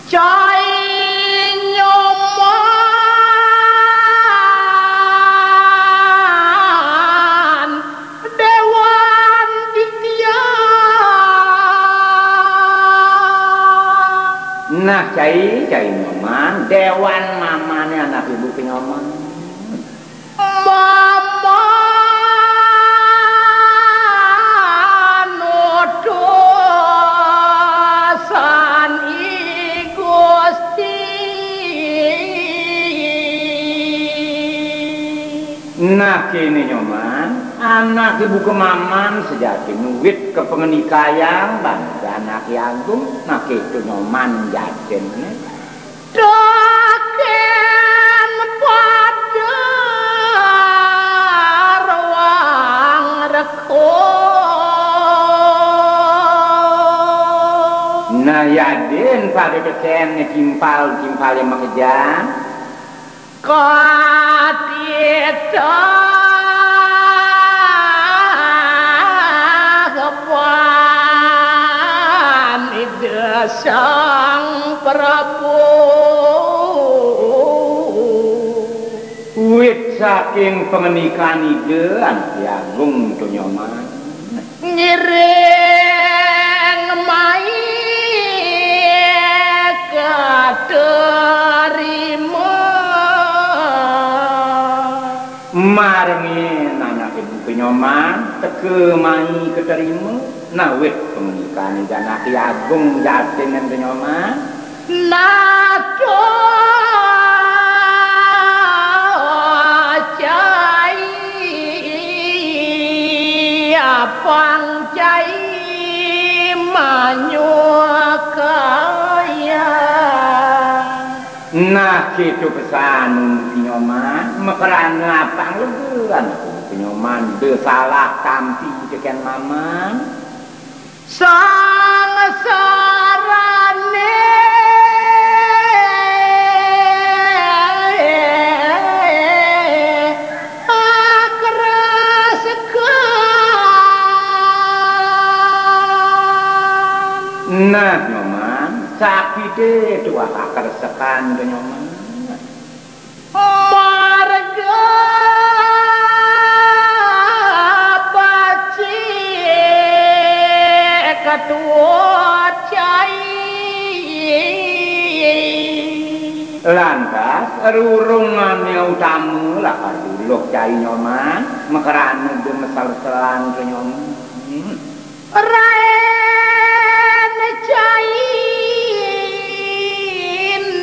Coy nyoman Dewan Ditya. Nah cai nyoman Dewan mamane anak ibu penyoman. Mama nodosan I Gusti. Nah kini nyoman anak ibu kemaman sejati nuwit kepengenikayang bangga anak agung. Nah itu nyoman jaden Daken pada ruang reko. nah yaden pada teken kimpal yang makejang Katita kepan ide sang Prabu. wit saking pengenikahan ide anak agung tu nyoman Ngiring mai katerima marengin anak ibu penyoman teke mai keterima nah wit pengenikahan ide anak agung jaten dan penyoman nato cai apang cai manyukaya. nah gitu pesan penyoman mekerana apang legeran penyoman de salah tampi teken maman Sang sarane akrasekan. nah nyoman sakite dua akersekan tu nyoman Marga baci ketua cai lantas rurungannya utamu lah kaduluk cai nyoman mekerana de mesal-selan tu nyoman Raen cai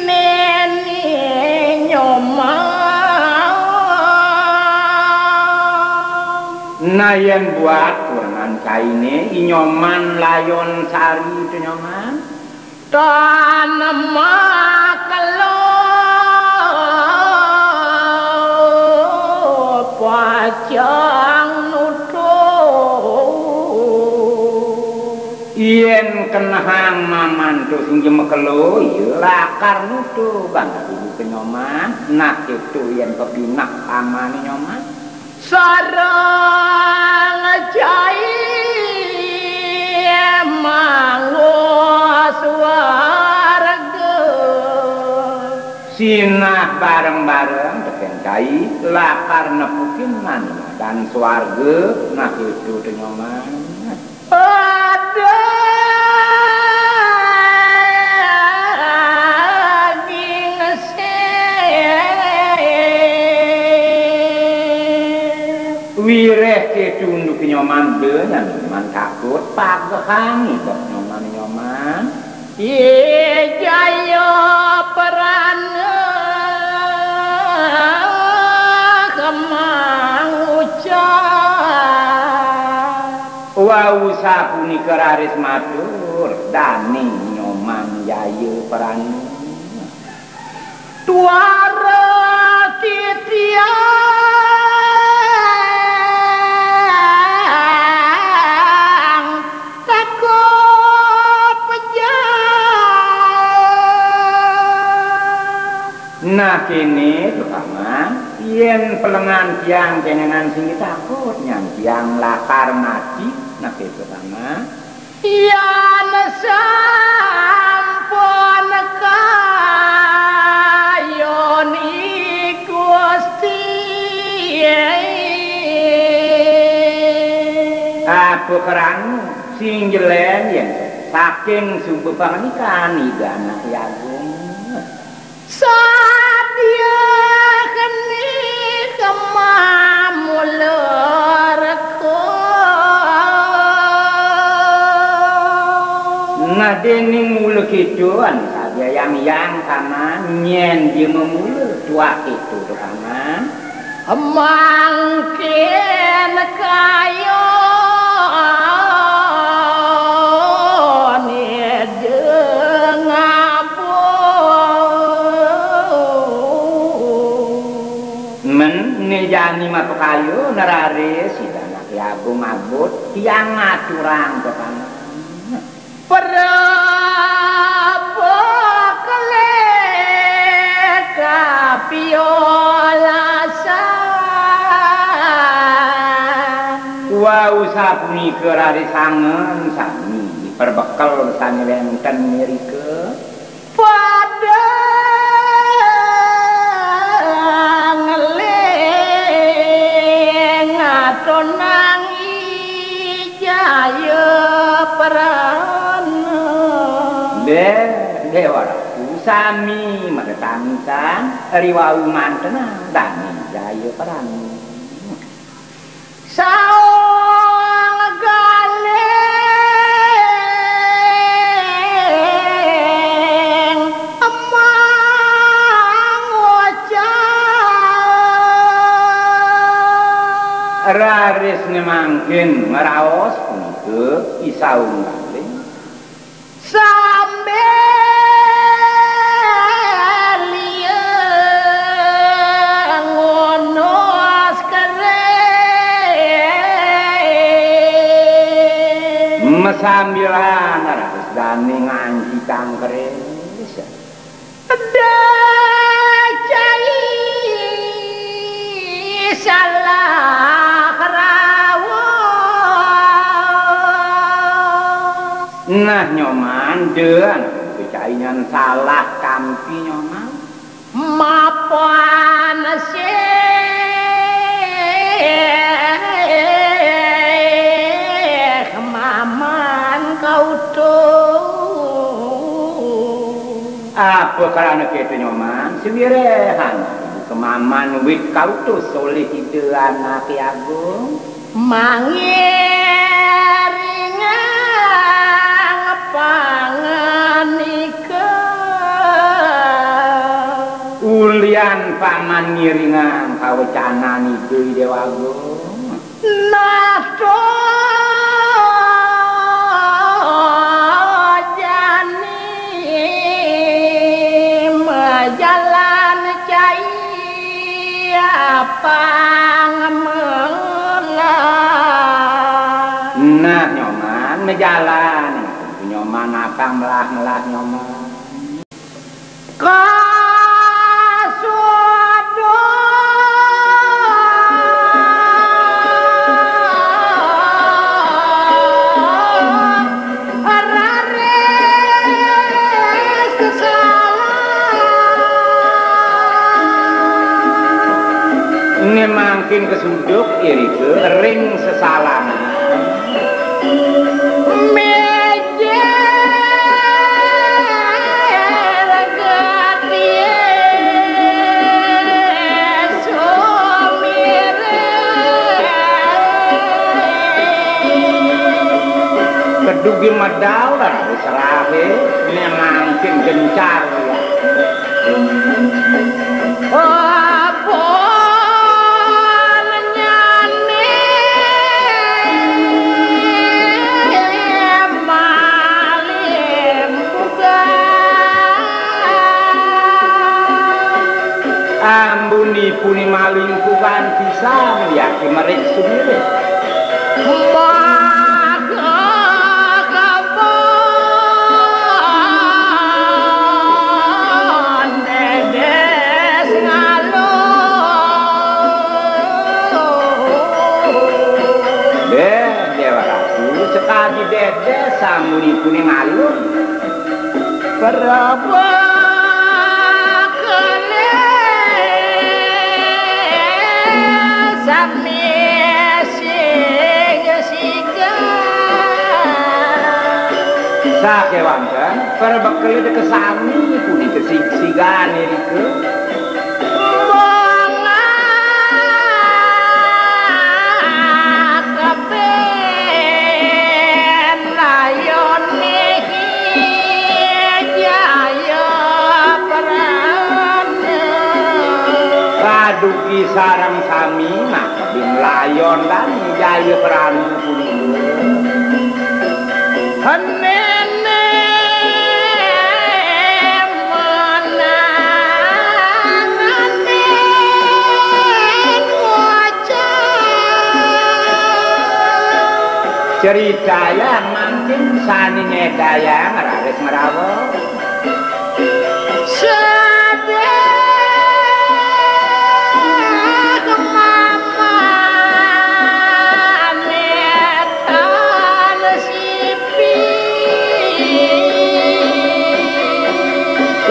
neni nyoman nah yang buat turunan cai ini inyoman layon sari tu nyoman tanama kalau pacang nutuh yen kenahang maman tu sing mekelo lakar nutu bangga ibu penyoman nak itu yen kepinak amane nyoman sarang cai mangos warga sinah bareng-bareng teken cai lakar nepukinan dan swarga nah itu tu nyoman ada wireh ke tunduk nyoman dengan nyoman takut pagehangi kok nyoman ye jaya perana kemang ucap wau sapuni keraris matur dani nyoman jaya perana tuara titian nah kini terutama yen pelengan tiang jenengan sing takut nyang tiang lakar mati nah itu pertama yan sampun ka apa kerana sing jelen yen saking sumber pangenikan iki anak Agung sadia keni kemamulerku nah dening mula kituan saja yang karena nyen dia memula tua itu karena mangkin kayo jani matu kayu nerare sidana Agung abot tiang ngaturang to kan berapa kali kapiolasan wa usah punika rari sangen sami perbekal sami wenten mirike pada tonangi jaya perana dewa sami makatangsan riwau mantena dani jaya perana saung galeng emang raris nemangkin meraos punika isaung kali sambil liang ngonos keren mesambilan raris dani nganji kangkeren dacai salah nah nyoman dean kecaingan salah kampi nyoman mapan syekh maman kau tuh apa karena kita nyoman sewirehan kemaman wit kau tuh soleh itu anak Agung mangiringan panganika ulian paman ngiringan kawecanan itu Dewa Agung nato jani majalan cai pangemelah nah nyoman mejalan nyoman apa melah nyoman kasudo raris kesalahan ini makin kesuduk irike ring sesalahan kedugi medal dan serahe ini makin gencar ya. apa nyane malim buka ambuni puni maling bukan bisa melihat merik sendiri sekali dede samuni puni malu berapa kali sami siga Sakewanten perbekele de kesami punika sigane rike. Dugi sarang sami maka bimlayon dan jaya peranu punika henene menangane wajah cerita yang mungkin sani nyedayang raris merawa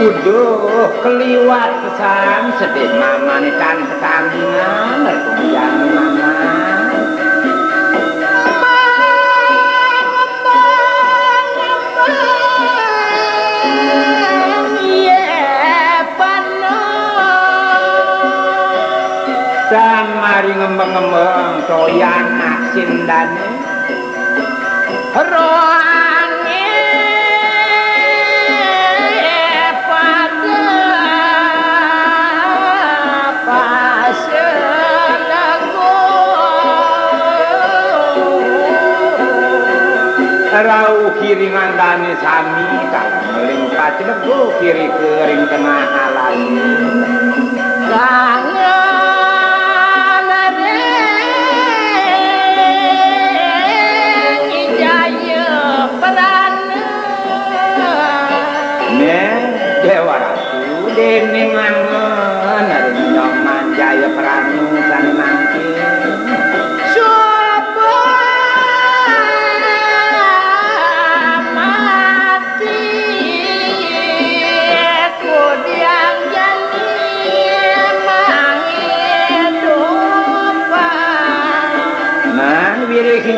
uduh keliwat pesan sedih mama nih kan ketandingan kemudian mama dan mari ngembang-ngembang toyan asin dan rau kiri ngandani sami kalau melimpat lego kiri kering tengah alami kangen reng ijaya perana ne dewa ratu dening angen ari nyoman jaya peranu sane mangke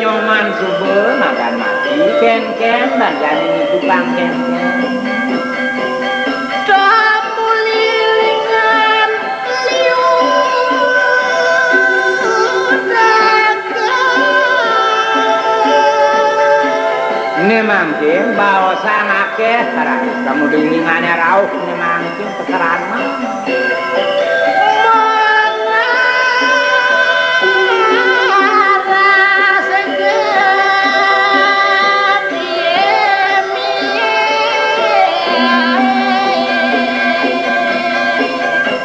nyoman subuh makan mati ken-ken dan jadi tukang ken-ken tamu lilingan liudakan ini mungkin bawa sang akeh raris kamu lilingannya rauh ini mungkin pekeran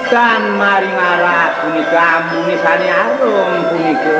kan mari ngaras punika ampuni sani arum punika